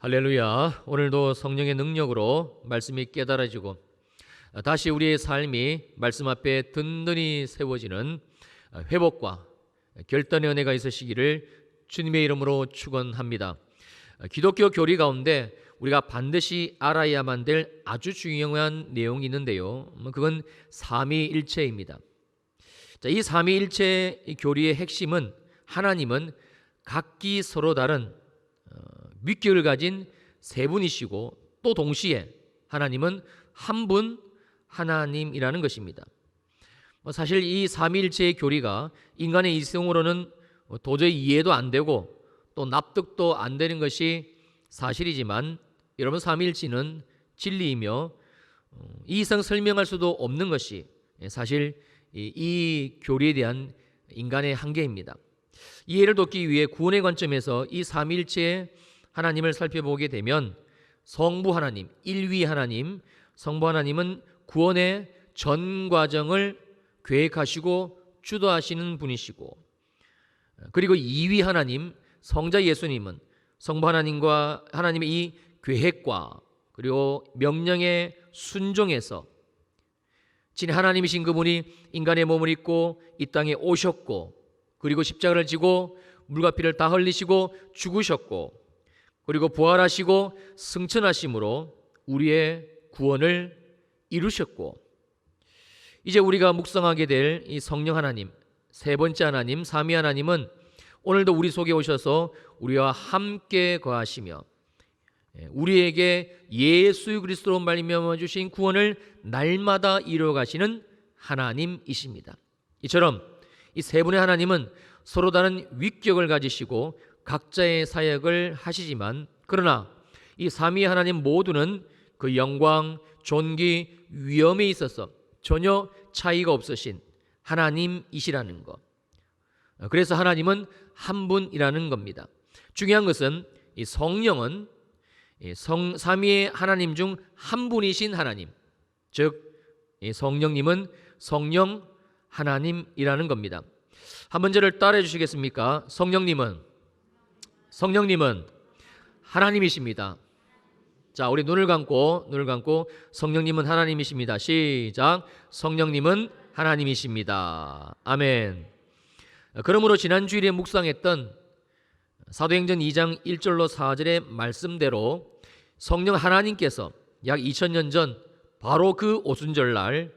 할렐루야. 오늘도 성령의 능력으로 말씀이 깨달아지고 다시 우리의 삶이 말씀 앞에 든든히 세워지는 회복과 결단의 은혜가 있으시기를 주님의 이름으로 축원합니다. 기독교 교리 가운데 우리가 반드시 알아야만 될 아주 중요한 내용이 있는데요. 그건 삼위일체입니다. 이 삼위일체 교리의 핵심은 하나님은 각기 서로 다른 위격을 가진 세 분이시고 또 동시에 하나님은 한 분 하나님이라는 것입니다. 사실 이 삼위일체의 교리가 인간의 이성으로는 도저히 이해도 안 되고 또 납득도 안 되는 것이 사실이지만 여러분, 삼위일체는 진리이며 이 이상 설명할 수도 없는 것이 사실 이 교리에 대한 인간의 한계입니다. 이해를 돕기 위해 구원의 관점에서 이 삼위일체의 하나님을 살펴보게 되면 성부 하나님, 일위 하나님, 성부 하나님은 구원의 전 과정을 계획하시고 주도하시는 분이시고, 그리고 이위 하나님, 성자 예수님은 성부 하나님과 하나님의 이 계획과 그리고 명령에 순종해서 진 하나님이신 그분이 인간의 몸을 입고 이 땅에 오셨고, 그리고 십자가를 지고 물과 피를 다 흘리시고 죽으셨고, 그리고 부활하시고 승천하심으로 우리의 구원을 이루셨고, 이제 우리가 묵상하게 될 이 성령 하나님, 세 번째 하나님, 삼위 하나님은 오늘도 우리 속에 오셔서 우리와 함께 거하시며 우리에게 예수 그리스도로 말미암아 주신 구원을 날마다 이루어가시는 하나님이십니다. 이처럼 이 세 분의 하나님은 서로 다른 위격을 가지시고 각자의 사역을 하시지만, 그러나 이 삼위 하나님 모두는 그 영광, 존귀, 위엄에 있어서 전혀 차이가 없으신 하나님이시라는 것. 그래서 하나님은 한 분이라는 겁니다. 중요한 것은 이 성령은 삼위의 하나님 중 한 분이신 하나님, 즉 성령님은 성령 하나님이라는 겁니다. 한번 저를 따라해 주시겠습니까? 성령님은 하나님이십니다. 자, 우리 눈을 감고 성령님은 하나님이십니다. 시작. 성령님은 하나님이십니다. 아멘. 그러므로 지난 주일에 묵상했던 사도행전 2장 1절로 4절의 말씀대로 성령 하나님께서 약 2000년 전 바로 그 오순절날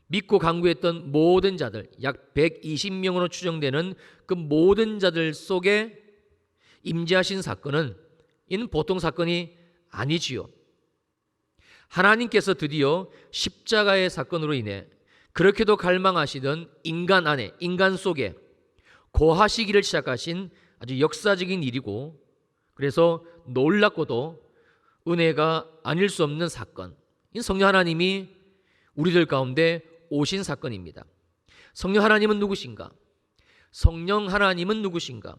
믿고 간구했던 모든 자들, 약 120명으로 추정되는 그 모든 자들 속에 임재하신 사건은 이는 보통 사건이 아니지요. 하나님께서 드디어 십자가의 사건으로 인해 그렇게도 갈망하시던 인간 안에, 인간 속에 거하시기를 시작하신 아주 역사적인 일이고, 그래서 놀랍고도 은혜가 아닐 수 없는 사건, 이 성령 하나님이 우리들 가운데 오신 사건입니다. 성령 하나님은 누구신가? 성령 하나님은 누구신가?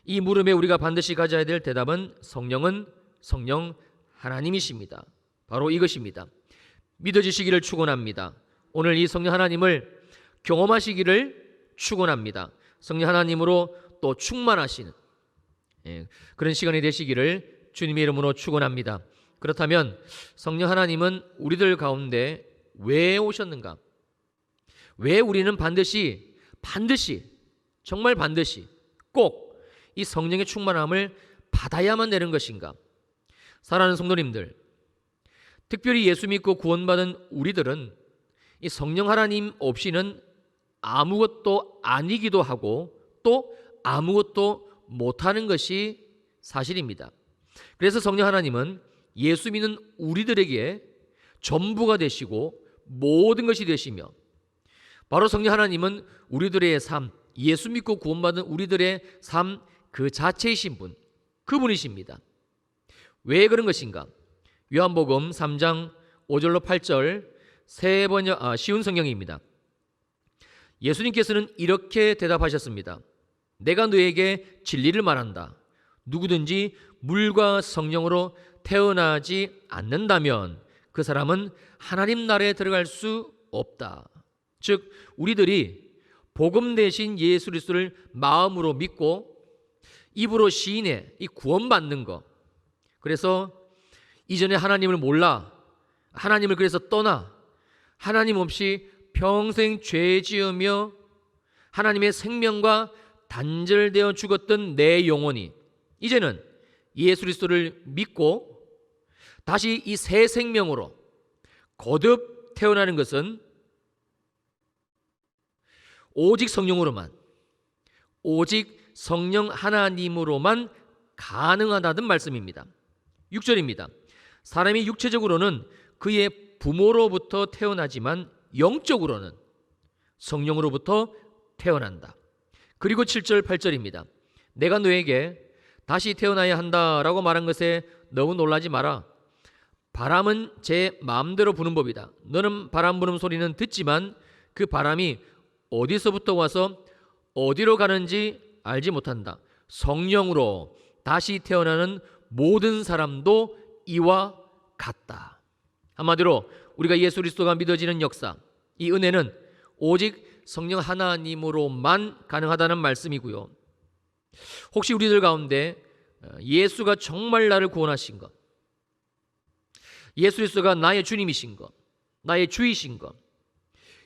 이 물음에 우리가 반드시 가져야 될 대답은 성령은 성령 하나님이십니다. 바로 이것입니다. 믿어지시기를 축원합니다. 오늘 이 성령 하나님을 경험하시기를 축원합니다. 성령 하나님으로 또 충만하시는 그런 시간이 되시기를 주님의 이름으로 축원합니다. 그렇다면 성령 하나님은 우리들 가운데 왜 오셨는가? 왜 우리는 반드시 정말 반드시 꼭 이 성령의 충만함을 받아야만 되는 것인가? 사랑하는 성도님들, 특별히 예수 믿고 구원받은 우리들은 이 성령 하나님 없이는 아무것도 아니기도 하고 또 아무것도 못하는 것이 사실입니다. 그래서 성령 하나님은 예수 믿는 우리들에게 전부가 되시고 모든 것이 되시며, 바로 성령 하나님은 우리들의 삶, 예수 믿고 구원받은 우리들의 삶 그 자체이신 분, 그분이십니다. 왜 그런 것인가? 요한복음 3장 5절로 8절 쉬운 성경입니다. 예수님께서는 이렇게 대답하셨습니다. 내가 너에게 진리를 말한다. 누구든지 물과 성령으로 태어나지 않는다면 그 사람은 하나님 나라에 들어갈 수 없다. 즉 우리들이 복음 대신 예수 그리스도를 마음으로 믿고 입으로 시인해 이 구원받는 것, 그래서 이전에 하나님을 몰라, 하나님을 그래서 떠나 하나님 없이 평생 죄 지으며 하나님의 생명과 단절되어 죽었던 내 영혼이 이제는 예수 그리스도를 믿고 다시 이 새 생명으로 거듭 태어나는 것은 오직 성령으로만, 오직 성령 하나님으로만 가능하다는 말씀입니다. 6절입니다. 사람이 육체적으로는 그의 부모로부터 태어나지만 영적으로는 성령으로부터 태어난다. 그리고 7절 8절입니다. 내가 너에게 다시 태어나야 한다라고 말한 것에 너무 놀라지 마라. 바람은 제 마음대로 부는 법이다. 너는 바람 부는 소리는 듣지만 그 바람이 어디서부터 와서 어디로 가는지 알지 못한다. 성령으로 다시 태어나는 모든 사람도 이와 같다. 한마디로 우리가 예수 그리스도가 믿어지는 역사, 이 은혜는 오직 성령 하나님으로만 가능하다는 말씀이고요. 혹시 우리들 가운데 예수가 정말 나를 구원하신 것, 예수 그리스도가 나의 주님이신 것, 나의 주이신 것,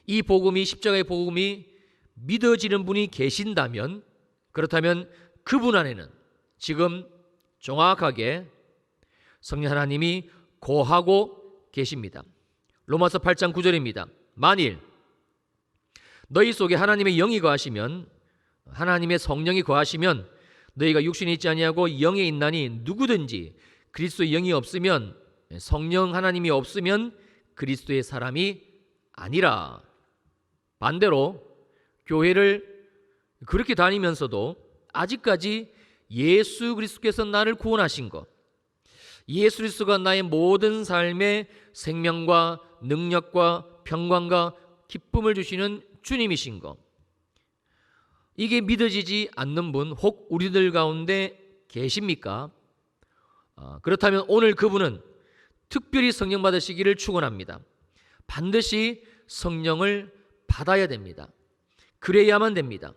이 복음이, 십자가의 복음이 믿어지는 분이 계신다면, 그렇다면 그분 안에는 지금 정확하게 성령 하나님이 거하고 계십니다. 로마서 8장 9절입니다. 만일 너희 속에 하나님의 영이 거하시면, 하나님의 성령이 거하시면 너희가 육신이 있지 아니하고 영에 있나니 누구든지 그리스도의 영이 없으면, 성령 하나님이 없으면 그리스도의 사람이 아니라. 반대로 교회를 그렇게 다니면서도 아직까지 예수 그리스도께서 나를 구원하신 것, 예수 그리스도가 나의 모든 삶에 생명과 능력과 평강과 기쁨을 주시는 주님이신 것, 이게 믿어지지 않는 분 혹 우리들 가운데 계십니까? 그렇다면 오늘 그분은 특별히 성령 받으시기를 축원합니다. 반드시 성령을 받아야 됩니다. 그래야만 됩니다.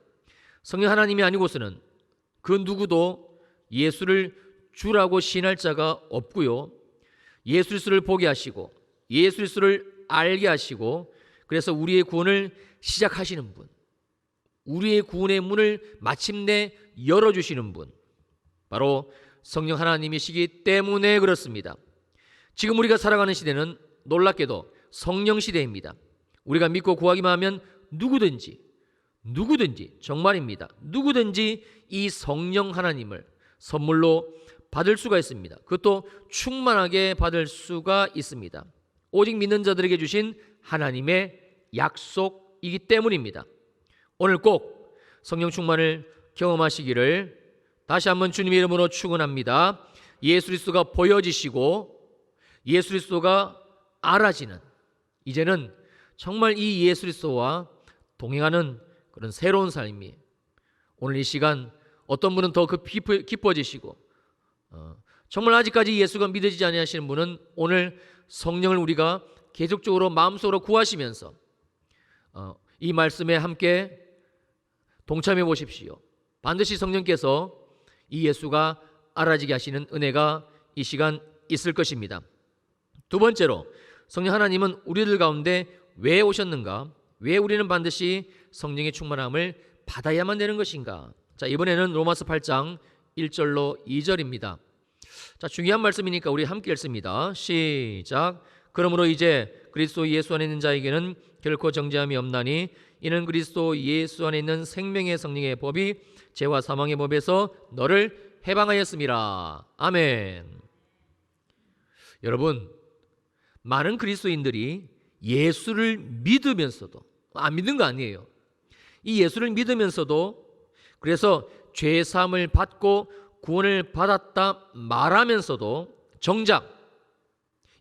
성령 하나님이 아니고서는 그 누구도 예수를 주라고 시인할 자가 없고요. 예수 그리스도를 보게 하시고 예수 그리스도를 알게 하시고, 그래서 우리의 구원을 시작하시는 분, 우리의 구원의 문을 마침내 열어주시는 분, 바로 성령 하나님이시기 때문에 그렇습니다. 지금 우리가 살아가는 시대는 놀랍게도 성령 시대입니다. 우리가 믿고 구하기만 하면 누구든지 정말입니다, 누구든지 이 성령 하나님을 선물로 받을 수가 있습니다. 그것도 충만하게 받을 수가 있습니다. 오직 믿는 자들에게 주신 하나님의 약속이기 때문입니다. 오늘 꼭 성령 충만을 경험하시기를 다시 한번 주님의 이름으로 축원합니다. 예수 그리스도가 보여지시고 예수 그리스도가 알아지는, 이제는 정말 이 예수 그리스도와 동행하는 그런 새로운 삶이, 오늘 이 시간 어떤 분은 더 기뻐지시고, 정말 아직까지 예수가 믿어지지 아니하시는 분은 오늘 성령을 우리가 계속적으로 마음속으로 구하시면서 이 말씀에 함께 동참해 보십시오. 반드시 성령께서 이 예수가 알아지게 하시는 은혜가 이 시간 있을 것입니다. 두 번째로, 성령 하나님은 우리들 가운데 왜 오셨는가? 왜 우리는 반드시 성령의 충만함을 받아야만 되는 것인가? 자, 이번에는 로마서 8장 1절로 2절입니다. 자, 중요한 말씀이니까 우리 함께 읽습니다. 시작. 그러므로 이제 그리스도 예수 안에 있는 자에게는 결코 정죄함이 없나니 이는 그리스도 예수 안에 있는 생명의 성령의 법이 죄와 사망의 법에서 너를 해방하였음이라. 아멘. 여러분, 많은 그리스도인들이 예수를 믿으면서도, 안 믿는 거 아니에요. 이 예수를 믿으면서도, 그래서 죄 사함을 받고 구원을 받았다 말하면서도 정작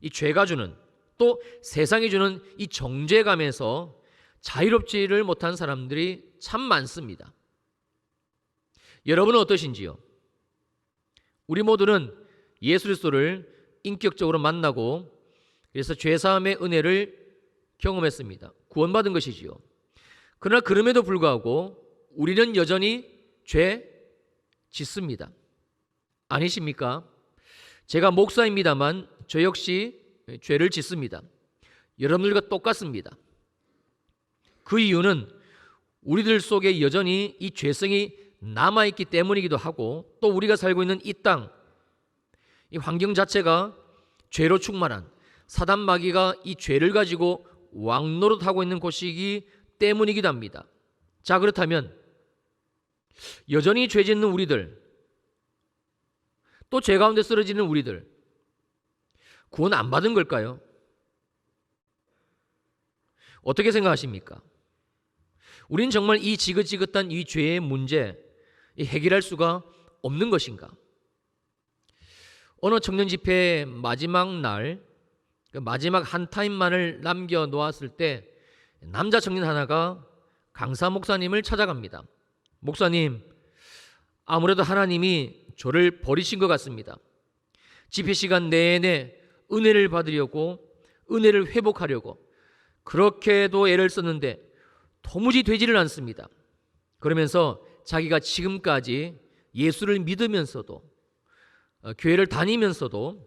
이 죄가 주는, 또 세상이 주는 이 정죄감에서 자유롭지를 못한 사람들이 참 많습니다. 여러분은 어떠신지요? 우리 모두는 예수 그리스도를 인격적으로 만나고 그래서 죄사함의 은혜를 경험했습니다. 구원받은 것이지요. 그러나 그럼에도 불구하고 우리는 여전히 죄 짓습니다. 아니십니까? 제가 목사입니다만 저 역시 죄를 짓습니다. 여러분들과 똑같습니다. 그 이유는 우리들 속에 여전히 이 죄성이 남아있기 때문이기도 하고, 또 우리가 살고 있는 이 땅, 이 환경 자체가 죄로 충만한, 사단 마귀가 이 죄를 가지고 왕노릇하고 있는 곳이기 때문이기도 합니다. 자, 그렇다면 여전히 죄 짓는 우리들, 또 죄 가운데 쓰러지는 우리들, 구원 안 받은 걸까요? 어떻게 생각하십니까? 우린 정말 이 지긋지긋한 이 죄의 문제 해결할 수가 없는 것인가? 어느 청년 집회 마지막 날, 마지막 한 타임만을 남겨 놓았을 때 남자 청년 하나가 강사 목사님을 찾아갑니다. 목사님, 아무래도 하나님이 저를 버리신 것 같습니다. 집회 시간 내내 은혜를 받으려고, 은혜를 회복하려고 그렇게도 애를 썼는데 도무지 되지를 않습니다. 그러면서 자기가 지금까지 예수를 믿으면서도, 교회를 다니면서도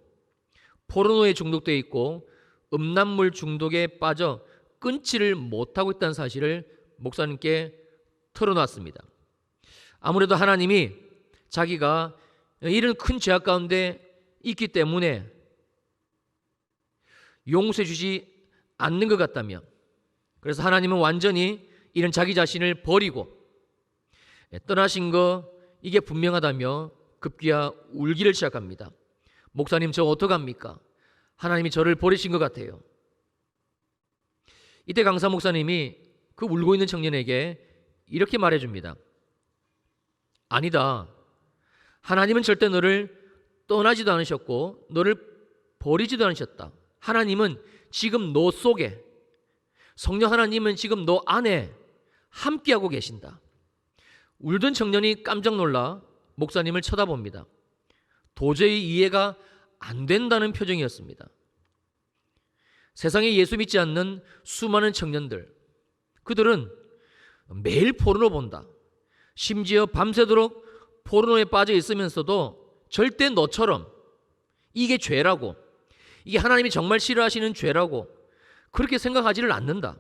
포르노에 중독되어 있고 음란물 중독에 빠져 끊지를 못하고 있다는 사실을 목사님께 털어놨습니다. 아무래도 하나님이 자기가 이런 큰 죄악 가운데 있기 때문에 용서해 주지 않는 것 같다며, 그래서 하나님은 완전히 이런 자기 자신을 버리고 떠나신 거 이게 분명하다며 급기야 울기를 시작합니다. 목사님, 저 어떡합니까? 하나님이 저를 버리신 것 같아요. 이때 강사 목사님이 그 울고 있는 청년에게 이렇게 말해줍니다. 아니다. 하나님은 절대 너를 떠나지도 않으셨고 너를 버리지도 않으셨다. 하나님은 지금 너 속에, 성령 하나님은 지금 너 안에 함께하고 계신다. 울던 청년이 깜짝 놀라 목사님을 쳐다봅니다. 도저히 이해가 안 된다는 표정이었습니다. 세상에 예수 믿지 않는 수많은 청년들, 그들은 매일 포르노 본다. 심지어 밤새도록 포르노에 빠져 있으면서도 절대 너처럼 이게 죄라고, 이게 하나님이 정말 싫어하시는 죄라고 그렇게 생각하지를 않는다.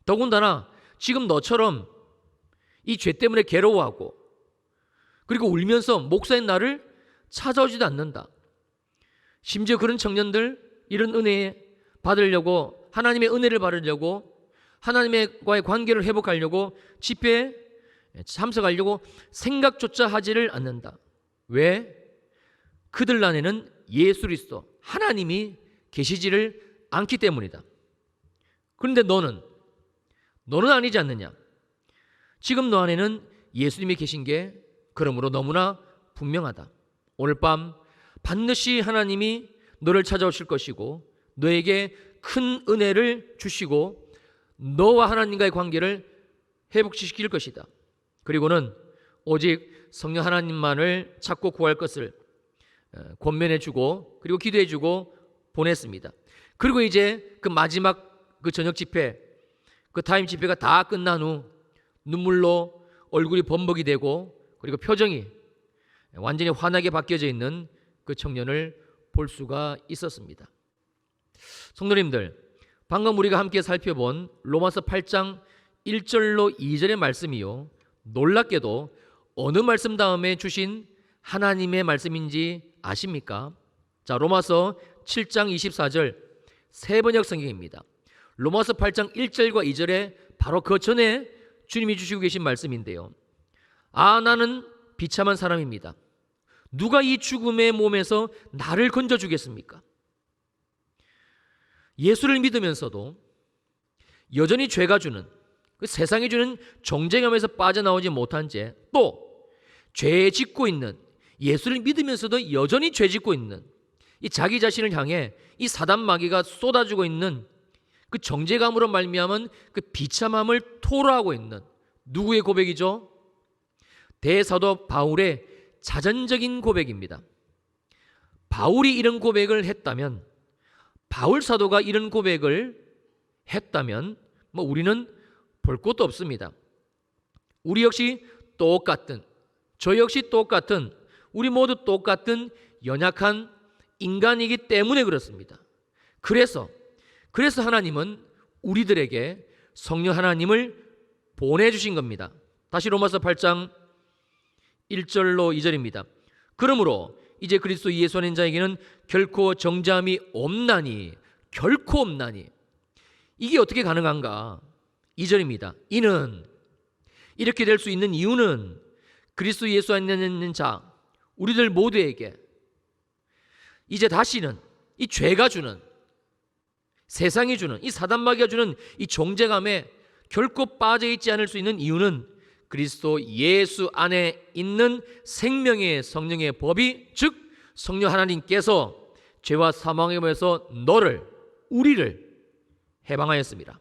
더군다나 지금 너처럼 이 죄 때문에 괴로워하고 그리고 울면서 목사인 나를 찾아오지도 않는다. 심지어 그런 청년들, 이런 은혜 받으려고, 하나님의 은혜를 받으려고, 하나님과의 관계를 회복하려고 집회에 참석하려고 생각조차 하지를 않는다. 왜? 그들 안에는 예수 그리스도, 하나님이 계시지를 않기 때문이다. 그런데 너는 아니지 않느냐? 지금 너 안에는 예수님이 계신 게 그러므로 너무나 분명하다. 오늘 밤 반드시 하나님이 너를 찾아오실 것이고 너에게 큰 은혜를 주시고 너와 하나님과의 관계를 회복시킬 것이다. 그리고는 오직 성령 하나님만을 찾고 구할 것을 권면해 주고 그리고 기도해 주고 보냈습니다. 그리고 이제 그 마지막 그 저녁 집회, 그 타임 집회가 다 끝난 후 눈물로 얼굴이 범벅이 되고 그리고 표정이 완전히 환하게 바뀌어져 있는 그 청년을 볼 수가 있었습니다. 성도님들, 방금 우리가 함께 살펴본 로마서 8장 1절로 2절의 말씀이요, 놀랍게도 어느 말씀 다음에 주신 하나님의 말씀인지 아십니까? 자, 로마서 7장 24절 세번역 성경입니다. 로마서 8장 1절과 2절에 바로 그 전에 주님이 주시고 계신 말씀인데요. 아, 나는 비참한 사람입니다. 누가 이 죽음의 몸에서 나를 건져주겠습니까? 예수를 믿으면서도 여전히 죄가 주는, 그 세상이 주는 정죄감에서 빠져나오지 못한 죄, 또 죄 짓고 있는, 예수를 믿으면서도 여전히 죄 짓고 있는 이 자기 자신을 향해 이 사단 마귀가 쏟아주고 있는 그 정죄감으로 말미암은 그 비참함을 토로하고 있는 누구의 고백이죠? 대사도 바울의 자전적인 고백입니다. 바울이 이런 고백을 했다면, 바울 사도가 이런 고백을 했다면 우리는 볼 것도 없습니다. 우리 역시 똑같은, 저 역시 똑같은, 우리 모두 똑같은 연약한 인간이기 때문에 그렇습니다. 그래서 하나님은 우리들에게 성령 하나님을 보내주신 겁니다. 다시 로마서 8장 1절로 2절입니다. 그러므로 이제 그리스도 예수 안에 있는 자에게는 결코 정죄함이 없나니, 결코 없나니. 이게 어떻게 가능한가? 2절입니다. 이는, 이렇게 될 수 있는 이유는 그리스도 예수 안에 있는 자, 우리들 모두에게 이제 다시는 이 죄가 주는, 세상이 주는, 이 사단마귀가 주는 이 정죄감에 결코 빠져있지 않을 수 있는 이유는 그리스도 예수 안에 있는 생명의 성령의 법이, 즉 성령 하나님께서 죄와 사망의 법에서 우리를 해방하였습니다.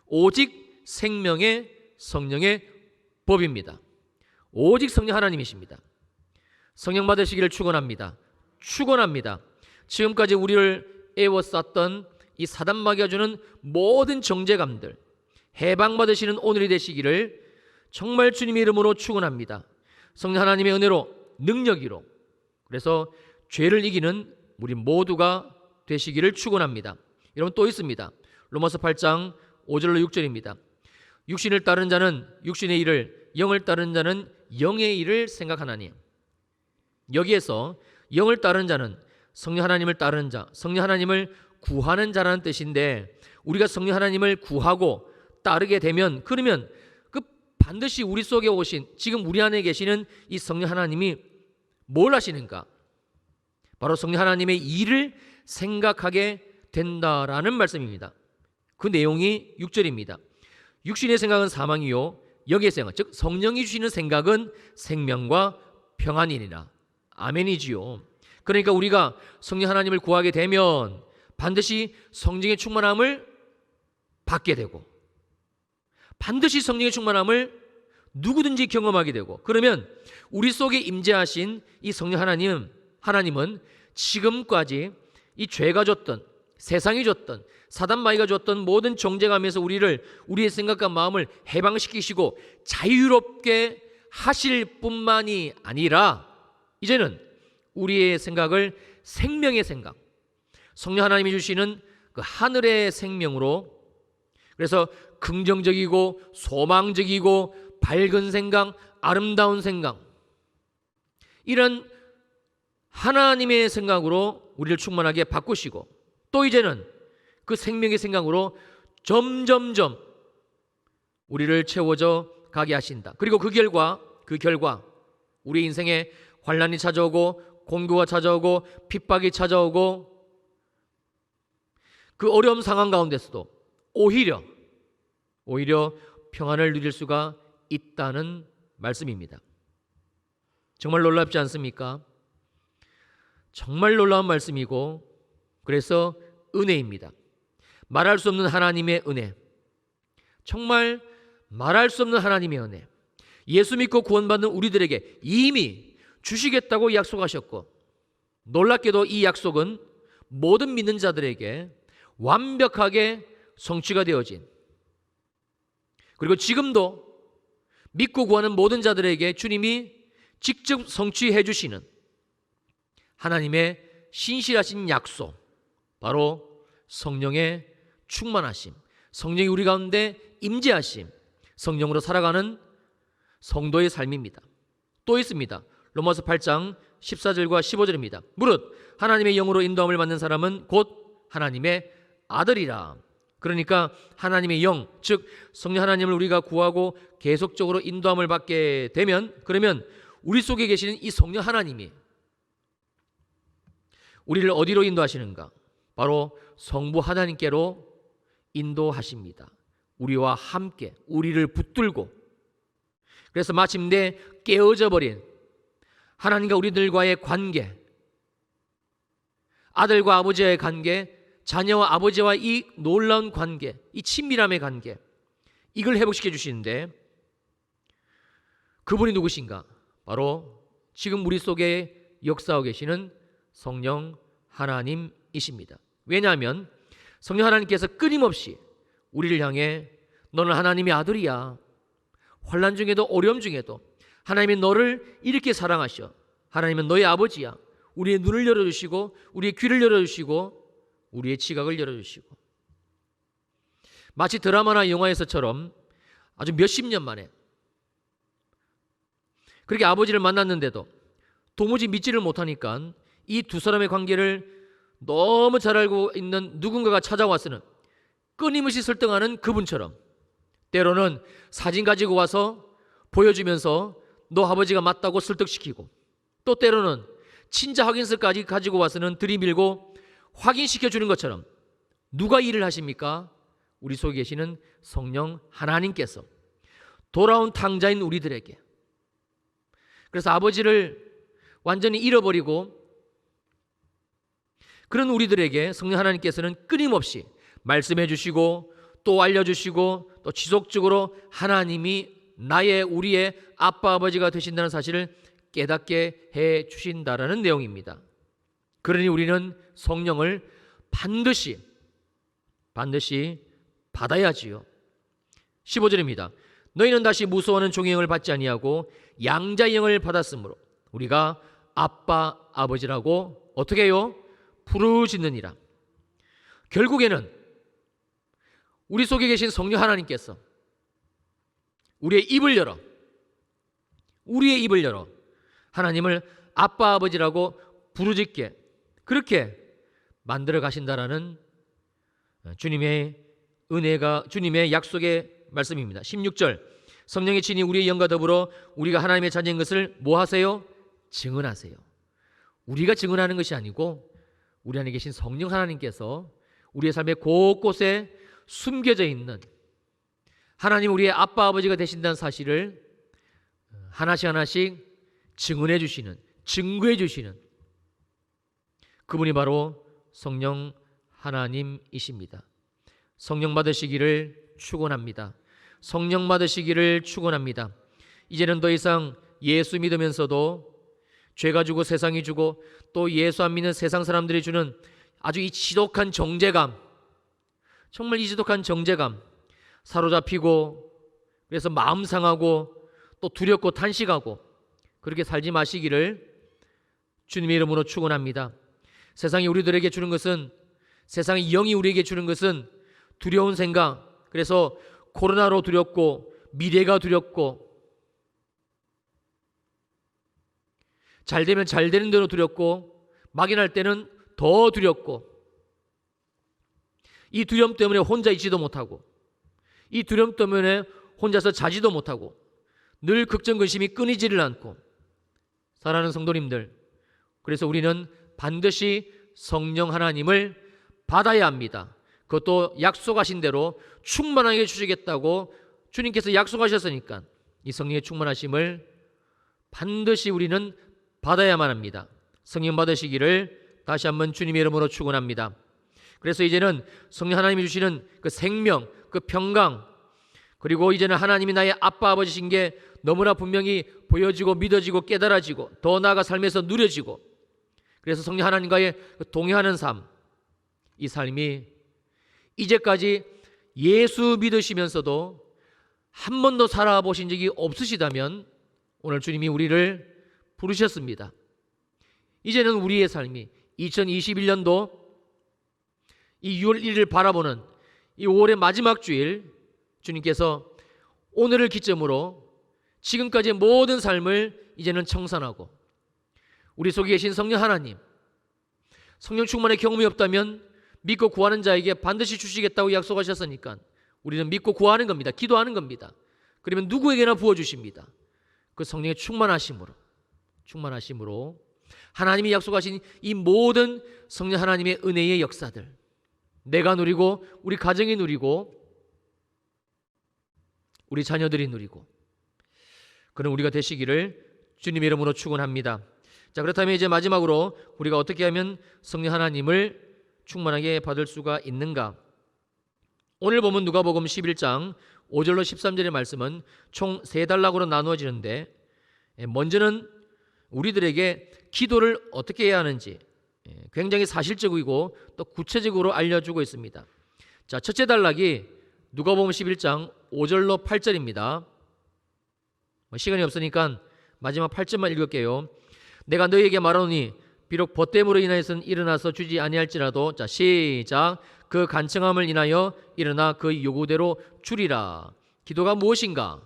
오직 생명의 성령의 법입니다. 오직 성령 하나님이십니다. 성령 받으시기를 축원합니다. 지금까지 우리를 애워쌌던 이 사단마귀가 주는 모든 정죄감들 해방받으시는 오늘이 되시기를 정말 주님의 이름으로 축원합니다. 성령 하나님의 은혜로, 능력이로, 그래서 죄를 이기는 우리 모두가 되시기를 축원합니다. 여러분, 또 있습니다. 로마서 8장 5절로 6절입니다. 육신을 따르는 자는 육신의 일을, 영을 따르는 자는 영의 일을 생각하나니. 여기에서 영을 따르는 자는 성령 하나님을 따르는 자, 성령 하나님을 구하는 자라는 뜻인데, 우리가 성령 하나님을 구하고 따르게 되면, 그러면 그 반드시 우리 속에 오신, 지금 우리 안에 계시는 이 성령 하나님이 뭘 하시는가? 바로 성령 하나님의 일을 생각하게 된다라는 말씀입니다. 그 내용이 6절입니다. 육신의 생각은 사망이요 영의 생각, 즉 성령이 주시는 생각은 생명과 평안이니라. 아멘이지요. 그러니까 우리가 성령 하나님을 구하게 되면 반드시 성령의 충만함을 받게 되고, 반드시 성령의 충만함을 누구든지 경험하게 되고, 그러면 우리 속에 임재하신 이 성령 하나님은 지금까지 이 죄가 줬던, 세상이 줬던, 사단마귀가 줬던 모든 정죄감에서 우리의 생각과 마음을 해방시키시고 자유롭게 하실 뿐만이 아니라, 이제는 우리의 생각을 생명의 생각, 성령 하나님이 주시는 그 하늘의 생명으로, 그래서 긍정적이고 소망적이고 밝은 생각, 아름다운 생각, 이런 하나님의 생각으로 우리를 충만하게 바꾸시고, 또 이제는 그 생명의 생각으로 점점점 우리를 채워져 가게 하신다. 그리고 그 결과 우리 인생에 환난이 찾아오고 공고가 찾아오고 핍박이 찾아오고 그 어려운 상황 가운데서도 오히려 평안을 누릴 수가 있다는 말씀입니다. 정말 놀랍지 않습니까? 정말 놀라운 말씀이고, 그래서 은혜입니다. 말할 수 없는 하나님의 은혜, 정말 말할 수 없는 하나님의 은혜, 예수 믿고 구원받는 우리들에게 이미 주시겠다고 약속하셨고, 놀랍게도 이 약속은 모든 믿는 자들에게 완벽하게 성취가 되어진, 그리고 지금도 믿고 구하는 모든 자들에게 주님이 직접 성취해 주시는 하나님의 신실하신 약속, 바로 성령의 충만하심, 성령이 우리 가운데 임재하심, 성령으로 살아가는 성도의 삶입니다. 또 있습니다. 로마서 8장 14절과 15절입니다. 무릇 하나님의 영으로 인도함을 받는 사람은 곧 하나님의 아들이라. 그러니까 하나님의 영, 즉 성령 하나님을 우리가 구하고 계속적으로 인도함을 받게 되면, 그러면 우리 속에 계시는 이 성령 하나님이 우리를 어디로 인도하시는가? 바로 성부 하나님께로 인도하십니다. 우리와 함께 우리를 붙들고, 그래서 마침내 깨어져 버린 하나님과 우리들과의 관계, 아들과 아버지의 관계, 자녀와 아버지와 이 놀라운 관계, 이 친밀함의 관계, 이걸 회복시켜 주시는데, 그분이 누구신가? 바로 지금 우리 속에 역사하고 계시는 성령 하나님이십니다. 왜냐하면 성령 하나님께서 끊임없이 우리를 향해 너는 하나님의 아들이야, 환난 중에도 어려움 중에도 하나님이 너를 이렇게 사랑하셔, 하나님은 너의 아버지야, 우리의 눈을 열어주시고 우리의 귀를 열어주시고 우리의 지각을 열어주시고 마치 드라마나 영화에서처럼 아주 몇십 년 만에 그렇게 아버지를 만났는데도 도무지 믿지를 못하니까 이 두 사람의 관계를 너무 잘 알고 있는 누군가가 찾아와서는 끊임없이 설득하는 그분처럼 때로는 사진 가지고 와서 보여주면서 너 아버지가 맞다고 설득시키고 또 때로는 친자 확인서까지 가지고 와서는 들이밀고 확인시켜주는 것처럼 누가 일을 하십니까? 우리 속에 계시는 성령 하나님께서 돌아온 탕자인 우리들에게 그래서 아버지를 완전히 잃어버리고 그런 우리들에게 성령 하나님께서는 끊임없이 말씀해 주시고 또 알려주시고 또 지속적으로 하나님이 우리의 아빠 아버지가 되신다는 사실을 깨닫게 해 주신다라는 내용입니다. 그러니 우리는 성령을 반드시 받아야지요. 15절입니다. 너희는 다시 무서워하는 종의 영을 받지 아니하고 양자의 영을 받았으므로 우리가 아빠 아버지라고 어떻게 해요? 부르짖느니라. 결국에는 우리 속에 계신 성령 하나님께서 우리의 입을 열어 하나님을 아빠 아버지라고 부르짖게 그렇게 만들어 가신다라는 주님의 은혜가 주님의 약속의 말씀입니다. 16절 성령의 친히 우리의 영과 더불어 우리가 하나님의 자녀인 것을 뭐 하세요? 증언하세요. 우리가 증언하는 것이 아니고 우리 안에 계신 성령 하나님께서 우리의 삶의 곳곳에 숨겨져 있는 하나님 우리의 아빠 아버지가 되신다는 사실을 하나씩 증언해 주시는 증거해 주시는 그분이 바로 성령 하나님이십니다. 성령 받으시기를 축원합니다. 성령 받으시기를 축원합니다. 이제는 더 이상 예수 믿으면서도 죄가 주고 세상이 주고 또 예수 안 믿는 세상 사람들이 주는 아주 이 지독한 정죄감, 정말 이 지독한 정죄감 사로잡히고 그래서 마음 상하고 또 두렵고 탄식하고 그렇게 살지 마시기를 주님의 이름으로 축원합니다. 세상이 우리들에게 주는 것은 세상의 영이 우리에게 주는 것은 두려운 생각, 그래서 코로나로 두렵고 미래가 두렵고 잘 되면 잘 되는 대로 두렵고 막연할 때는 더 두렵고 이 두려움 때문에 혼자 있지도 못하고 이 두려움 때문에 혼자서 자지도 못하고 늘 걱정근심이 끊이지를 않고 사랑하는 성도님들, 그래서 우리는 반드시 성령 하나님을 받아야 합니다. 그것도 약속하신 대로 충만하게 주시겠다고 주님께서 약속하셨으니까 이 성령의 충만하심을 반드시 우리는 받아야만 합니다. 성령 받으시기를 다시 한번 주님의 이름으로 축원합니다. 그래서 이제는 성령 하나님이 주시는 그 생명, 그 평강, 그리고 이제는 하나님이 나의 아빠 아버지신 게 너무나 분명히 보여지고 믿어지고 깨달아지고 더 나아가 삶에서 누려지고 그래서 성령 하나님과의 동행하는 삶, 이 삶이 이제까지 예수 믿으시면서도 한 번도 살아보신 적이 없으시다면 오늘 주님이 우리를 부르셨습니다. 이제는 우리의 삶이 2021년도 이 6월 1일을 바라보는 이 5월의 마지막 주일 주님께서 오늘을 기점으로 지금까지의 모든 삶을 이제는 청산하고 우리 속에 계신 성령 하나님, 성령 충만의 경험이 없다면 믿고 구하는 자에게 반드시 주시겠다고 약속하셨으니까 우리는 믿고 구하는 겁니다. 기도하는 겁니다. 그러면 누구에게나 부어주십니다. 그 성령의 충만하심으로 하나님이 약속하신 이 모든 성령 하나님의 은혜의 역사들 내가 누리고 우리 가정이 누리고 우리 자녀들이 누리고 그런 우리가 되시기를 주님의 이름으로 축원합니다. 자, 그렇다면 이제 마지막으로 우리가 어떻게 하면 성령 하나님을 충만하게 받을 수가 있는가? 오늘 보면 누가복음 11장 5절로 13절의 말씀은 총 3단락으로 나누어지는데 먼저는 우리들에게 기도를 어떻게 해야 하는지 굉장히 사실적이고 또 구체적으로 알려주고 있습니다. 자, 첫째 단락이 누가복음 11장 5절로 8절입니다. 시간이 없으니까 마지막 8절만 읽을게요. 내가 너희에게 말하노니 비록 벗됨으로 인하여서는 일어나서 주지 아니할지라도 자 시작 그 간청함을 인하여 일어나 그 요구대로 주리라. 기도가 무엇인가?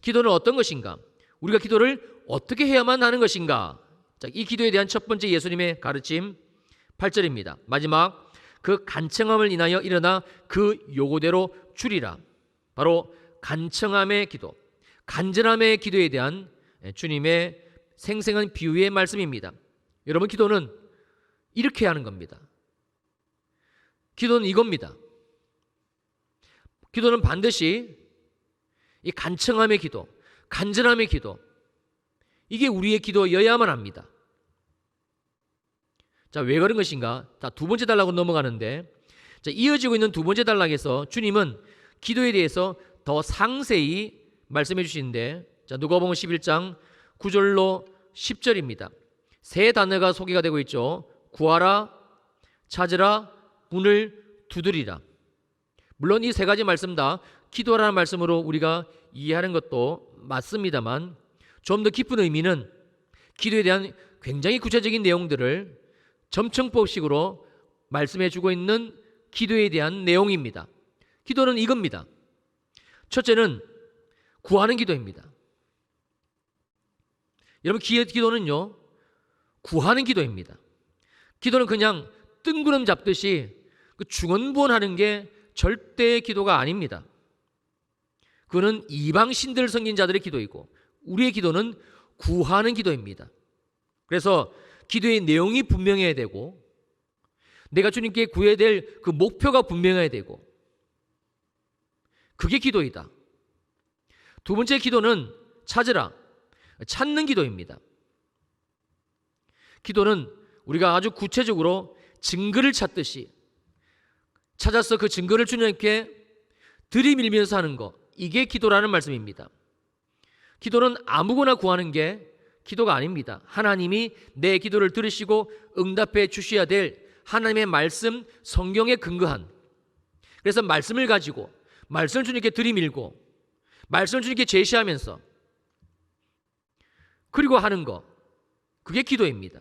기도는 어떤 것인가? 우리가 기도를 어떻게 해야만 하는 것인가? 자, 이 기도에 대한 첫 번째 예수님의 가르침 8절입니다. 마지막 그 간청함을 인하여 일어나 그 요구대로 주리라. 바로 간청함의 기도, 간절함의 기도에 대한 주님의 생생한 비유의 말씀입니다. 여러분, 기도는 이렇게 하는 겁니다. 기도는 이겁니다. 기도는 반드시 이 간청함의 기도, 간절함의 기도, 이게 우리의 기도여야만 합니다. 자, 왜 그런 것인가? 자, 두 번째 단락으로 넘어가는데, 자, 이어지고 있는 두 번째 단락에서 주님은 기도에 대해서 더 상세히 말씀해 주시는데, 자, 누가복음 11장 9절로 10절입니다. 세 단어가 소개가 되고 있죠. 구하라, 찾으라, 문을 두드리라. 물론 이 세 가지 말씀 다 기도라는 말씀으로 우리가 이해하는 것도 맞습니다만, 좀 더 깊은 의미는 기도에 대한 굉장히 구체적인 내용들을 점청법식으로 말씀해 주고 있는 기도에 대한 내용입니다. 기도는 이겁니다. 첫째는 구하는 기도입니다. 여러분, 기도는요, 구하는 기도입니다. 기도는 그냥 뜬구름 잡듯이 중언부언하는 게 절대 기도가 아닙니다. 그거는 이방 신들 섬긴 자들의 기도이고, 우리의 기도는 구하는 기도입니다. 그래서 기도의 내용이 분명해야 되고, 내가 주님께 구해야 될 그 목표가 분명해야 되고, 그게 기도이다. 두 번째 기도는 찾으라, 찾는 기도입니다. 기도는 우리가 아주 구체적으로 증거를 찾듯이 찾아서 그 증거를 주님께 들이밀면서 하는 것, 이게 기도라는 말씀입니다. 기도는 아무거나 구하는 게 기도가 아닙니다. 하나님이 내 기도를 들으시고 응답해 주셔야 될 하나님의 말씀, 성경에 근거한, 그래서 말씀을 가지고 말씀을 주님께 들이밀고 말씀을 주님께 제시하면서 그리고 하는 것, 그게 기도입니다.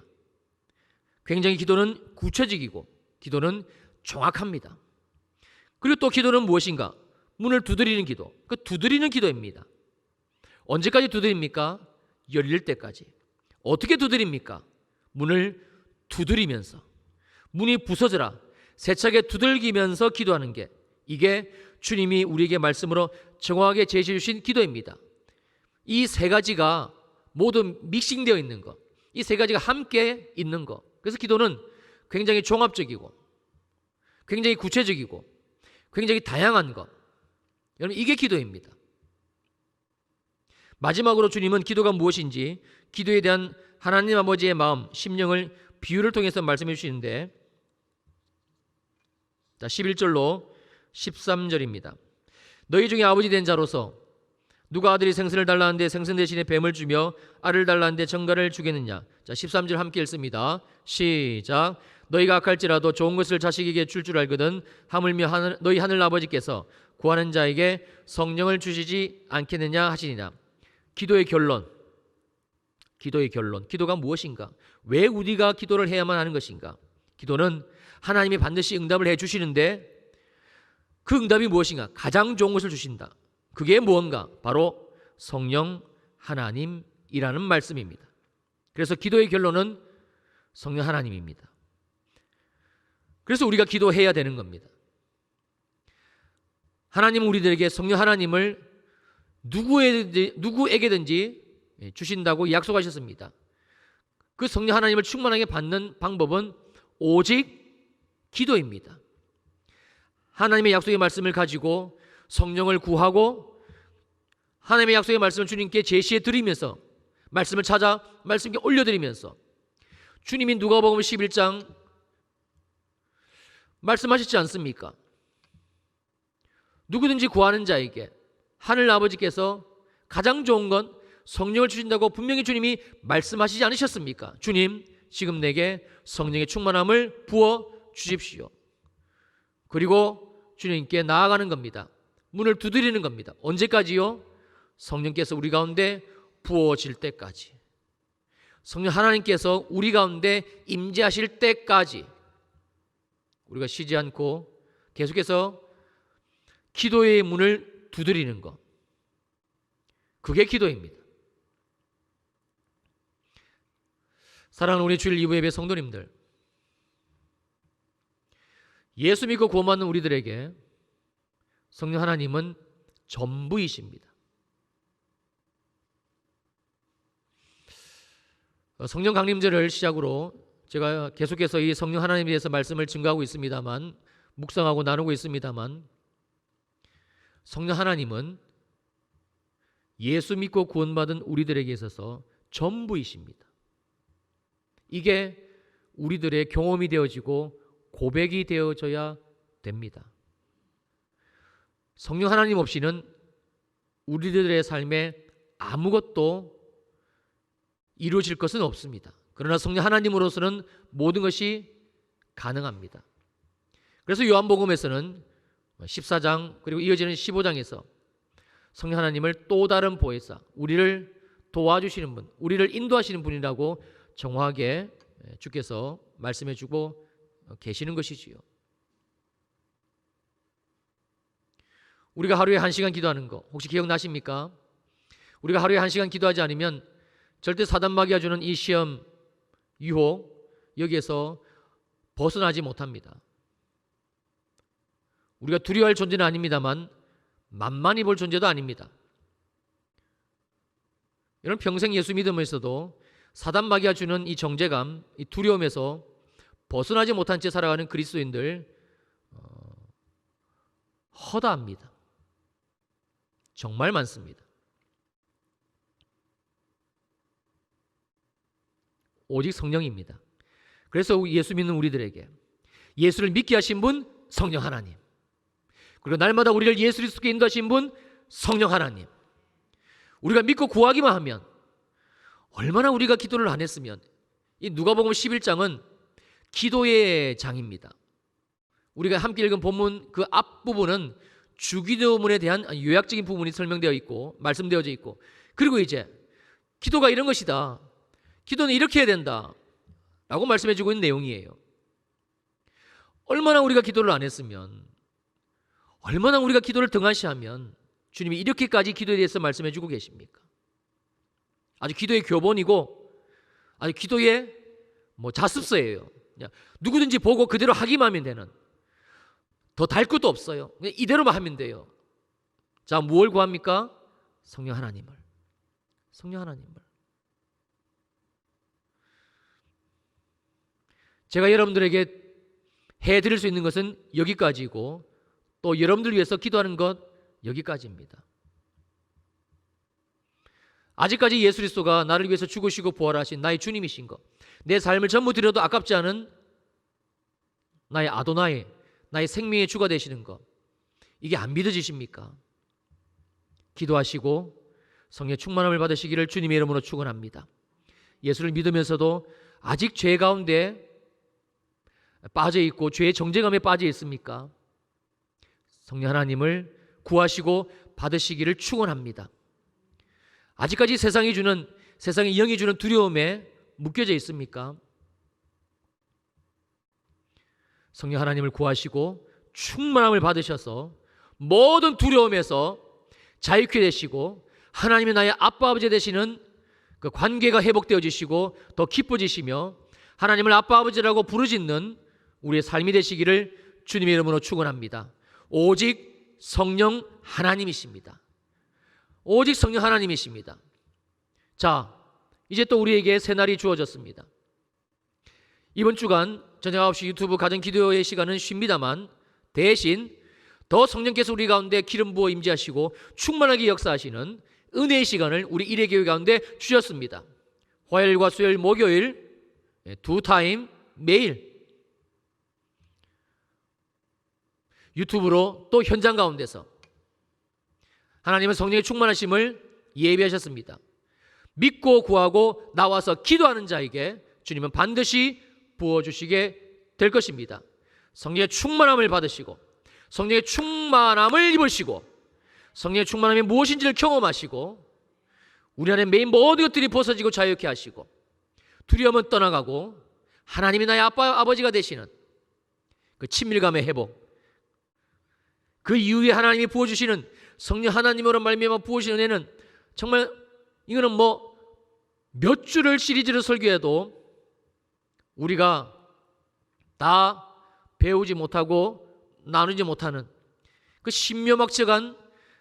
굉장히 기도는 구체적이고 기도는 정확합니다. 그리고 또 기도는 무엇인가? 문을 두드리는 기도, 그 두드리는 기도입니다. 언제까지 두드립니까? 열릴 때까지. 어떻게 두드립니까? 문을 두드리면서, 문이 부서져라 세차게 두들기면서 기도하는 게, 이게 주님이 우리에게 말씀으로 정확하게 제시해 주신 기도입니다. 이 세 가지가 모두 믹싱되어 있는 것, 이 세 가지가 함께 있는 것. 그래서 기도는 굉장히 종합적이고 굉장히 구체적이고 굉장히 다양한 것, 여러분, 이게 기도입니다. 마지막으로 주님은 기도가 무엇인지 기도에 대한 하나님 아버지의 마음, 심령을 비유를 통해서 말씀해 주시는데, 자, 11절로 13절입니다. 너희 중에 아버지 된 자로서 누가 아들이 생선을 달라는데 생선 대신에 뱀을 주며 알을 달라는데 정갈을 주겠느냐. 자, 13절 함께 읽습니다. 시작. 너희가 악할지라도 좋은 것을 자식에게 줄 알거든 하물며 너희 하늘 아버지께서 구하는 자에게 성령을 주시지 않겠느냐 하시니라. 기도의 결론, 기도가 무엇인가? 왜 우리가 기도를 해야만 하는 것인가? 기도는 하나님이 반드시 응답을 해 주시는데, 그 응답이 무엇인가? 가장 좋은 것을 주신다. 그게 무언가? 바로 성령 하나님이라는 말씀입니다. 그래서 기도의 결론은 성령 하나님입니다. 그래서 우리가 기도해야 되는 겁니다. 하나님은 우리들에게 성령 하나님을 누구에게든지 주신다고 약속하셨습니다. 그 성령 하나님을 충만하게 받는 방법은 오직 기도입니다. 하나님의 약속의 말씀을 가지고 성령을 구하고 하나님의 약속의 말씀을 주님께 제시해 드리면서 말씀을 찾아 말씀께 올려드리면서, 주님이 누가복음 11장 말씀하셨지 않습니까? 누구든지 구하는 자에게 하늘 아버지께서 가장 좋은 건 성령을 주신다고 분명히 주님이 말씀하시지 않으셨습니까? 주님, 지금 내게 성령의 충만함을 부어 주십시오. 그리고 주님께 나아가는 겁니다. 문을 두드리는 겁니다. 언제까지요? 성령께서 우리 가운데 부어질 때까지. 성령 하나님께서 우리 가운데 임재하실 때까지 우리가 쉬지 않고 계속해서 기도의 문을 두드리는 것, 그게 기도입니다. 사랑하는 우리 주일 2부 예배 성도님들, 예수 믿고 구원받는 우리들에게 성령 하나님은 전부이십니다. 성령 강림절을 시작으로 제가 계속해서 이 성령 하나님에 대해서 말씀을 증거하고 있습니다만, 묵상하고 나누고 있습니다만, 성령 하나님은 예수 믿고 구원받은 우리들에게 있어서 전부이십니다. 이게 우리들의 경험이 되어지고 고백이 되어져야 됩니다. 성령 하나님 없이는 우리들의 삶에 아무것도 이루어질 것은 없습니다. 그러나 성령 하나님으로서는 모든 것이 가능합니다. 그래서 요한복음에서는 14장 그리고 이어지는 15장에서 성령 하나님을 또 다른 보혜사, 우리를 도와주시는 분, 우리를 인도하시는 분이라고 정확하게 주께서 말씀해 주고 계시는 것이지요. 우리가 하루에 1시간 기도하는 거 혹시 기억나십니까? 우리가 하루에 1시간 기도하지 않으면 절대 사단마귀가 주는 이 시험, 유혹, 여기에서 벗어나지 못합니다. 우리가 두려워할 존재는 아닙니다만 만만히 볼 존재도 아닙니다. 여러분, 평생 예수 믿으면서도 사단마귀가 주는 이 정죄감, 이 두려움에서 벗어나지 못한 채 살아가는 그리스도인들 허다합니다. 정말 많습니다. 오직 성령입니다. 그래서 예수 믿는 우리들에게 예수를 믿게 하신 분 성령 하나님, 그리고 날마다 우리를 예수 그리스도께 인도하신 분 성령 하나님, 우리가 믿고 구하기만 하면, 얼마나 우리가 기도를 안 했으면, 이 누가복음 11장은 기도의 장입니다. 우리가 함께 읽은 본문 그 앞부분은 주기도문에 대한 요약적인 부분이 설명되어 있고 말씀되어져 있고, 그리고 이제 기도가 이런 것이다, 기도는 이렇게 해야 된다 라고 말씀해 주고 있는 내용이에요. 얼마나 우리가 기도를 안 했으면, 얼마나 우리가 기도를 등한시하면 주님이 이렇게까지 기도에 대해서 말씀해 주고 계십니까? 아주 기도의 교본이고 아주 기도의 자습서예요. 그냥 누구든지 보고 그대로 하기만 하면 되는, 더 달 것도 없어요. 그냥 이대로만 하면 돼요. 자, 무엇을 구합니까? 성령 하나님을. 성령 하나님을. 제가 여러분들에게 해드릴 수 있는 것은 여기까지고, 또 여러분들 위해서 기도하는 것 여기까지입니다. 아직까지 예수 그리스도가 나를 위해서 죽으시고 부활하신 나의 주님이신 것, 내 삶을 전부 드려도 아깝지 않은 나의 아도나이, 나의 생명의 주가 되시는 것, 이게 안 믿어지십니까? 기도하시고 성령의 충만함을 받으시기를 주님의 이름으로 축원합니다. 예수를 믿으면서도 아직 죄 가운데 빠져 있고 죄의 정죄감에 빠져 있습니까? 성령 하나님을 구하시고 받으시기를 축원합니다. 아직까지 세상의 영이 주는 두려움에 묶여져 있습니까? 성령 하나님을 구하시고 충만함을 받으셔서 모든 두려움에서 자유케 되시고 하나님이 나의 아빠 아버지 되시는 그 관계가 회복되어지시고 더 기뻐지시며 하나님을 아빠 아버지라고 부르짖는 우리의 삶이 되시기를 주님의 이름으로 축원합니다. 오직 성령 하나님이십니다. 오직 성령 하나님이십니다. 자, 이제 또 우리에게 새날이 주어졌습니다. 이번 주간 저녁 9시 유튜브 가정기도의 시간은 쉽니다만, 대신 더 성령께서 우리 가운데 기름 부어 임재하시고 충만하게 역사하시는 은혜의 시간을 우리 일회교회 가운데 주셨습니다. 화요일과 수요일, 목요일 두 타임 매일 유튜브로 또 현장 가운데서 하나님은 성령의 충만하심을 예비하셨습니다. 믿고 구하고 나와서 기도하는 자에게 주님은 반드시 부어주시게 될 것입니다. 성령의 충만함을 받으시고 성령의 충만함을 입으시고 성령의 충만함이 무엇인지를 경험하시고 우리 안에 매인 모든 것들이 벗어지고 자유케 하시고 두려움은 떠나가고 하나님이 나의 아빠, 아버지가 되시는 그 친밀감의 회복, 그 이후에 하나님이 부어주시는 성령 하나님으로 말미암아 부어주시는 은혜는 정말 이거는 뭐 몇 주를 시리즈를 설교해도 우리가 다 배우지 못하고 나누지 못하는 그 신묘막측한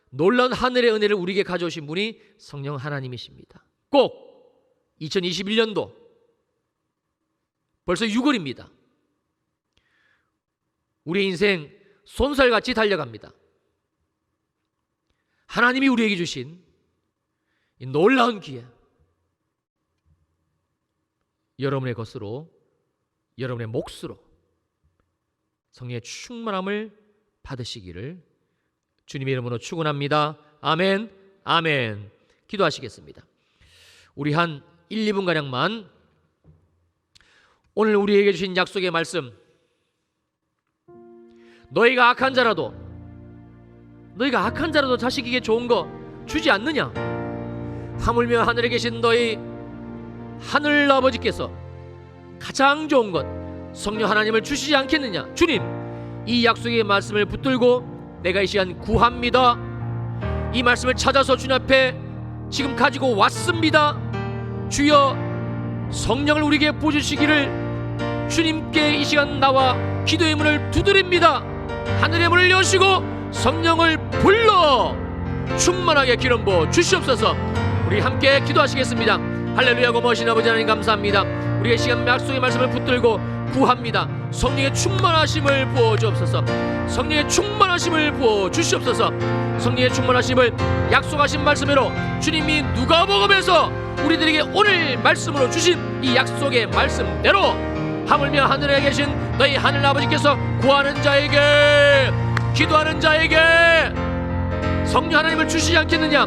놀라운 하늘의 은혜를 우리에게 가져오신 분이 성령 하나님이십니다. 꼭 2021년도 벌써 6월입니다. 우리의 인생 손살같이 달려갑니다. 하나님이 우리에게 주신 이 놀라운 기회, 여러분의 것으로, 여러분의 몫으로 성령의 충만함을 받으시기를 주님의 이름으로 축원합니다. 아멘, 아멘. 기도하시겠습니다. 우리 한 1, 2분가량만 오늘 우리에게 주신 약속의 말씀, 너희가 악한 자라도 자식에게 좋은 거 주지 않느냐? 하물며 하늘에 계신 너희 하늘 아버지께서 가장 좋은 것 성령 하나님을 주시지 않겠느냐? 주님, 이 약속의 말씀을 붙들고 내가 이 시간 구합니다. 이 말씀을 찾아서 주님 앞에 지금 가지고 왔습니다. 주여, 성령을 우리에게 부어주시기를 주님께 이 시간 나와 기도의 문을 두드립니다. 하늘의 문을 여시고 성령을 불러 충만하게 기름 부어 주시옵소서. 우리 함께 기도하시겠습니다. 할렐루야. 고마우신 아버지 하나님 감사합니다. 우리의 시간 약속의 말씀을 붙들고 구합니다. 성령의 충만하심을 부어 주옵소서. 성령의 충만하심을 부어 주시옵소서. 성령의 충만하심을 약속하신 말씀으로 주님이 누가복음에서 우리들에게 오늘 말씀으로 주신 이 약속의 말씀대로 하물며 하늘에 계신 너희 하늘 아버지께서 구하는 자에게, 기도하는 자에게 성령 하나님을 주시지 않겠느냐?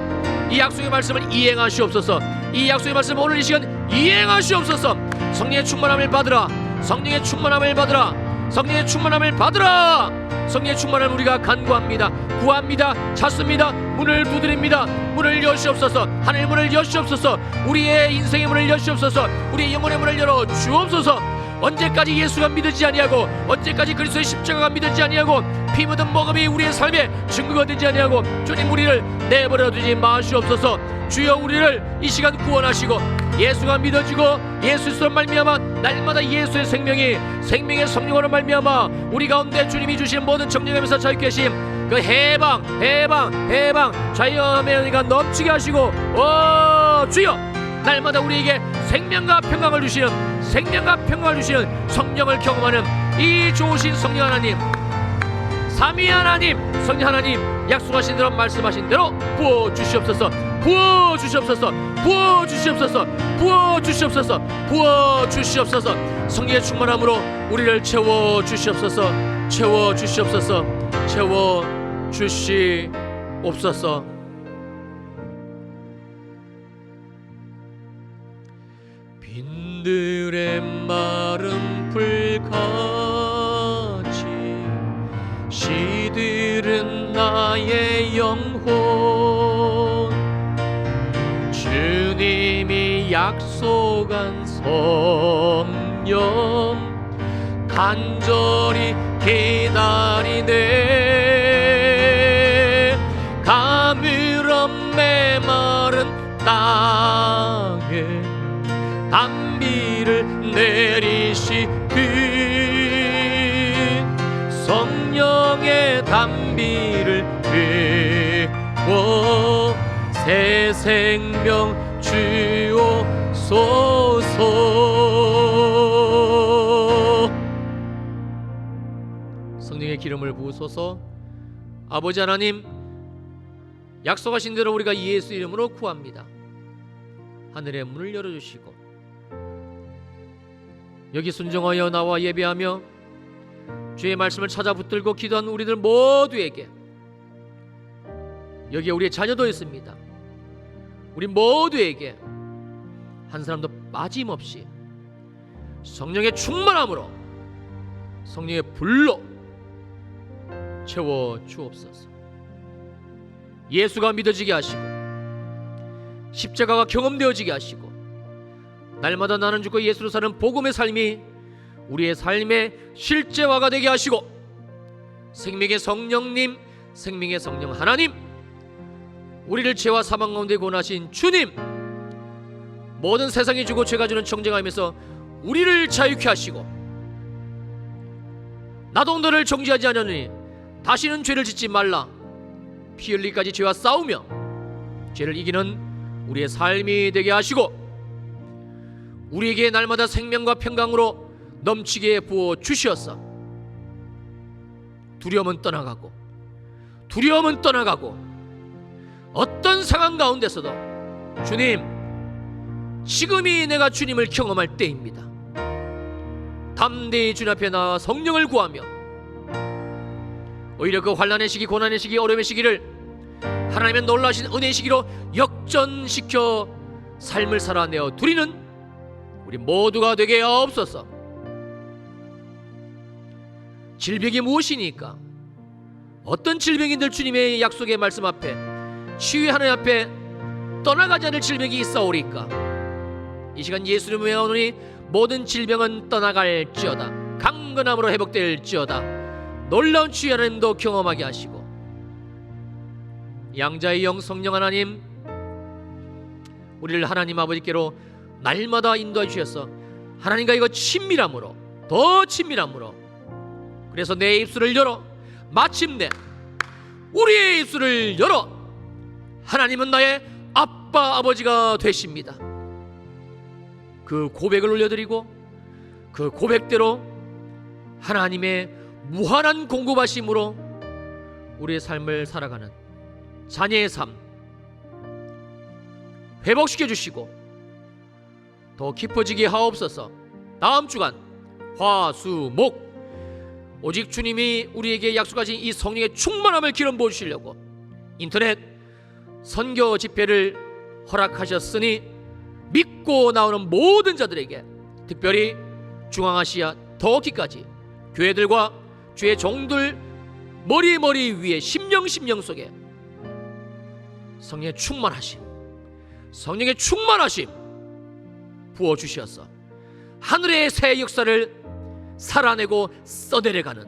이 약속의 말씀을 이행하시옵소서. 이 약속의 말씀을 오늘 이 시간 이행하시옵소서. 성령의 충만함을 받으라. 성령의 충만함을 받으라. 성령의 충만함을 받으라. 성령의 충만함을 우리가 간구합니다. 구합니다. 찾습니다. 문을 두드립니다. 문을 여시옵소서. 하늘 문을 여시옵소서. 우리의 인생의 문을 여시옵소서. 우리의 영혼의 문을 열어 주옵소서. 언제까지 예수가 믿어지지 아니하고, 언제까지 그리스도의 십자가가 믿어지지 아니하고, 피 묻은 먹음이 우리의 삶에 증거가 되지 아니하고, 주님 우리를 내버려 두지 마시옵소서. 주여, 우리를 이 시간 구원하시고 예수가 믿어지고 예수로 말미암아 날마다 예수의 생명의 성령으로 말미암아 우리 가운데 주님이 주신 모든 정령하면서 자유케 하심, 그 해방 자유함의 은혜가 넘치게 하시고, 주여, 날마다 우리에게 생명과 평강을 주시는 성령을 경험하는 이 좋으신 성령 하나님, 삼위 하나님, 성령 하나님, 약속하신 대로 말씀하신 대로 부어주시옵소서. 부어주시옵소서. 부어주시옵소서. 부어주시옵소서. 부어주시옵소서. 성령의 충만함으로 우리를 채워주시옵소서. 채워주시옵소서. 채워주시옵소서. 빈들의 마른 불같이 시들은 나의 영혼, 주님이 약속한 성령 간절히 기다리네. 가물은 메마른 땅에 단비를 내리시듯 성령의 단비를 내고 새 생명 주옵소서. 성령의 기름을 부으소서. 아버지 하나님, 약속하신 대로 우리가 예수 이름으로 구합니다. 하늘의 문을 열어주시고 여기 순종하여 나와 예배하며 주의 말씀을 찾아 붙들고 기도한 우리들 모두에게, 여기에 우리의 자녀도 있습니다. 우리 모두에게 한 사람도 빠짐없이 성령의 충만함으로, 성령의 불로 채워 주옵소서. 예수가 믿어지게 하시고 십자가가 경험되어지게 하시고 날마다 나는 죽고 예수로 사는 복음의 삶이 우리의 삶의 실제화가 되게 하시고, 생명의 성령님, 생명의 성령 하나님, 우리를 죄와 사망 가운데 구원하신 주님, 모든 세상이 주고 죄가 주는 정죄하면서 우리를 자유케 하시고, 나도 너를 정죄하지 않으니 다시는 죄를 짓지 말라, 피 흘리기까지 죄와 싸우며 죄를 이기는 우리의 삶이 되게 하시고, 우리에게 날마다 생명과 평강으로 넘치게 부어 주시었어. 두려움은 떠나가고, 두려움은 떠나가고, 어떤 상황 가운데서도 주님, 지금이 내가 주님을 경험할 때입니다. 담대히 주님 앞에 나와 성령을 구하며, 오히려 그 환난의 시기, 고난의 시기, 어려움의 시기를 하나님의 놀라신 은혜의 시기로 역전시켜 삶을 살아내어 드리는 우리 모두가 되게 하옵소서. 질병이 무엇이니까? 어떤 질병인들 주님의 약속의 말씀 앞에, 치유의 하나님 앞에 떠나가지 않을 질병이 있사오리까? 이 시간 예수를 외하오니 모든 질병은 떠나갈지어다, 강건함으로 회복될지어다, 놀라운 치유 하나님도 경험하게 하시고, 양자의 영 성령 하나님, 우리를 하나님 아버지께로 날마다 인도해 주셔서 하나님과 이거 친밀함으로, 더 친밀함으로, 그래서 내 입술을 열어, 마침내 우리의 입술을 열어 하나님은 나의 아빠 아버지가 되십니다. 그 고백을 올려드리고, 그 고백대로 하나님의 무한한 공급하심으로 우리의 삶을 살아가는 자녀의 삶 회복시켜 주시고 더 깊어지게 하옵소서. 다음 주간 화수목 오직 주님이 우리에게 약속하신 이 성령의 충만함을 기름 부어주시려고 인터넷 선교 집회를 허락하셨으니, 믿고 나오는 모든 자들에게, 특별히 중앙아시아 터키까지 교회들과 주의 종들 머리 위에 심령 속에 성령의 충만하심, 성령의 충만하심 부어주시어서 하늘의 새 역사를 살아내고 써내려가는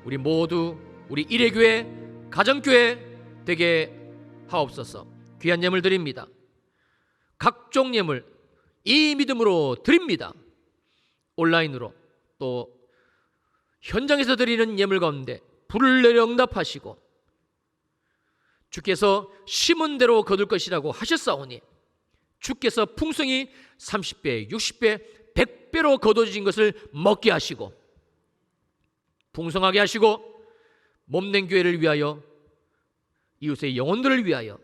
우리 모두, 우리 일회교회, 가정교회 되게 하옵소서. 귀한 예물 드립니다. 각종 예물 이 믿음으로 드립니다. 온라인으로 또 현장에서 드리는 예물 가운데 불을 내려 응답하시고, 주께서 심은 대로 거둘 것이라고 하셨사오니 주께서 풍성히 30배, 60배, 100배로 거둬진 것을 먹게 하시고, 풍성하게 하시고, 몸된 교회를 위하여, 이웃의 영혼들을 위하여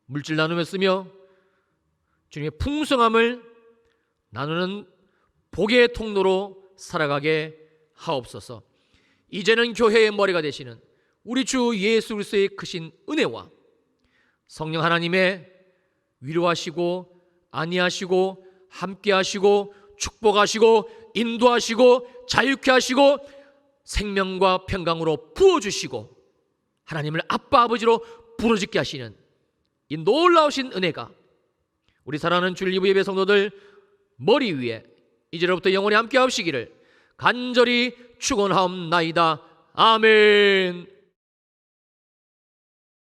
물질 나누며 쓰며 주님의 풍성함을 나누는 복의 통로로 살아가게 하옵소서. 이제는 교회의 머리가 되시는 우리 주 예수 그리스도의 크신 은혜와 성령 하나님의 위로하시고 안위하시고 함께하시고 축복하시고 인도하시고 자유케 하시고 생명과 평강으로 부어주시고 하나님을 아빠 아버지로 부르짖게 하시는 이 놀라우신 은혜가 우리 사랑하는 주일리브 예배 성도들 머리 위에 이제로부터 영원히 함께 하시기를 간절히 축원하옵나이다. 아멘.